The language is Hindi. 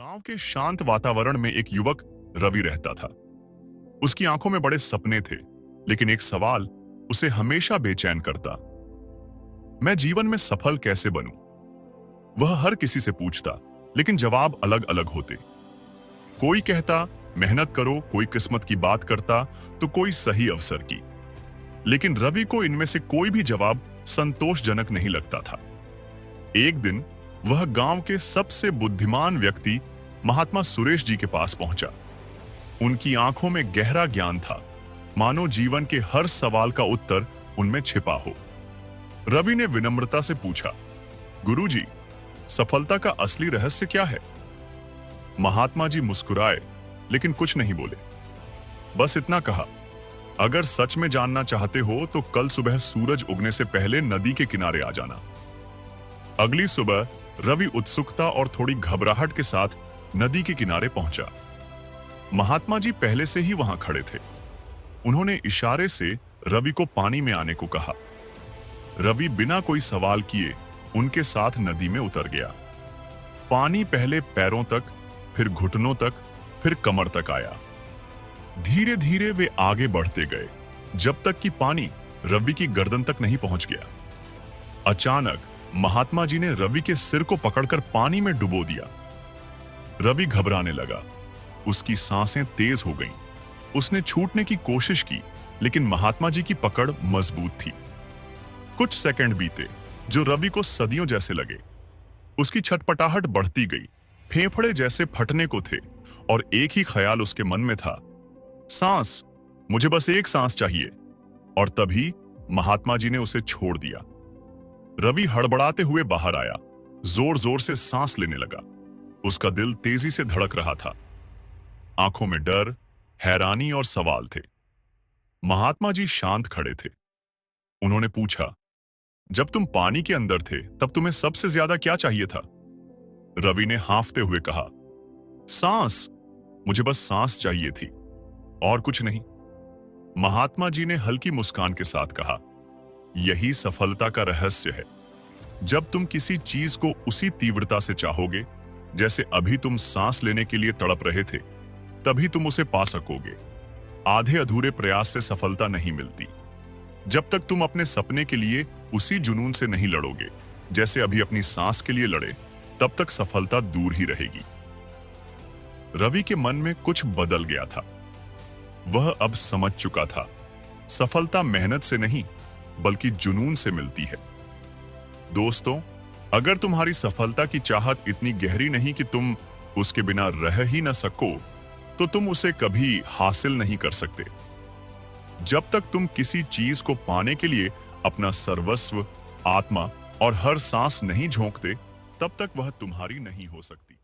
गांव के शांत वातावरण में एक युवक रवि रहता था। उसकी आंखों में बड़े सपने थे, लेकिन एक सवाल उसे हमेशा बेचैन करता। मैं जीवन में सफल कैसे बनूं? वह हर किसी से पूछता, लेकिन जवाब अलग अलग होते। कोई कहता मेहनत करो, कोई किस्मत की बात करता, तो कोई सही अवसर की। लेकिन रवि को इनमें से कोई भी जवाब संतोषजनक नहीं लगता था। एक दिन वह गांव के सबसे बुद्धिमान व्यक्ति महात्मा सुरेश जी के पास पहुंचा। उनकी आंखों में गहरा ज्ञान था, मानो जीवन के हर सवाल का उत्तर उनमें छिपा हो। रवि ने विनम्रता से पूछा, गुरुजी, सफलता का असली रहस्य क्या है? महात्मा जी मुस्कुराए, लेकिन कुछ नहीं बोले। बस इतना कहा, अगर सच में जानना चाहते हो तो कल सुबह सूरज उगने से पहले नदी के किनारे आ जाना। अगली सुबह रवि उत्सुकता और थोड़ी घबराहट के साथ नदी के किनारे पहुंचा। महात्मा जी पहले से ही वहां खड़े थे। उन्होंने इशारे से रवि को पानी में आने को कहा। रवि बिना कोई सवाल किए उनके साथ नदी में उतर गया। पानी पहले पैरों तक, फिर घुटनों तक, फिर कमर तक आया। धीरे धीरे वे आगे बढ़ते गए, जब तक कि पानी रवि की गर्दन तक नहीं पहुंच गया। अचानक महात्मा जी ने रवि के सिर को पकड़कर पानी में डुबो दिया। रवि घबराने लगा, उसकी सांसें तेज हो गईं। उसने छूटने की कोशिश की, लेकिन महात्मा जी की पकड़ मजबूत थी। कुछ सेकंड बीते, जो रवि को सदियों जैसे लगे। उसकी छटपटाहट बढ़ती गई, फेफड़े जैसे फटने को थे, और एक ही ख्याल उसके मन में था, सांस, मुझे बस एक सांस चाहिए। और तभी महात्मा जी ने उसे छोड़ दिया। रवि हड़बड़ाते हुए बाहर आया, जोर जोर से सांस लेने लगा। उसका दिल तेजी से धड़क रहा था। आंखों में डर, हैरानी और सवाल थे। महात्मा जी शांत खड़े थे। उन्होंने पूछा, जब तुम पानी के अंदर थे तब तुम्हें सबसे ज्यादा क्या चाहिए था? रवि ने हांफते हुए कहा, सांस, मुझे बस सांस चाहिए थी, और कुछ नहीं। महात्मा जी ने हल्की मुस्कान के साथ कहा, यही सफलता का रहस्य है। जब तुम किसी चीज को उसी तीव्रता से चाहोगे जैसे अभी तुम सांस लेने के लिए तड़प रहे थे, तभी तुम उसे पा सकोगे। आधे अधूरे प्रयास से सफलता नहीं मिलती। जब तक तुम अपने सपने के लिए उसी जुनून से नहीं लड़ोगे जैसे अभी अपनी सांस के लिए लड़े, तब तक सफलता दूर ही रहेगी। रवि के मन में कुछ बदल गया था। वह अब समझ चुका था, सफलता मेहनत से नहीं बल्कि जुनून से मिलती है। दोस्तों, अगर तुम्हारी सफलता की चाहत इतनी गहरी नहीं कि तुम उसके बिना रह ही न सको, तो तुम उसे कभी हासिल नहीं कर सकते। जब तक तुम किसी चीज को पाने के लिए अपना सर्वस्व, आत्मा और हर सांस नहीं झोंकते, तब तक वह तुम्हारी नहीं हो सकती।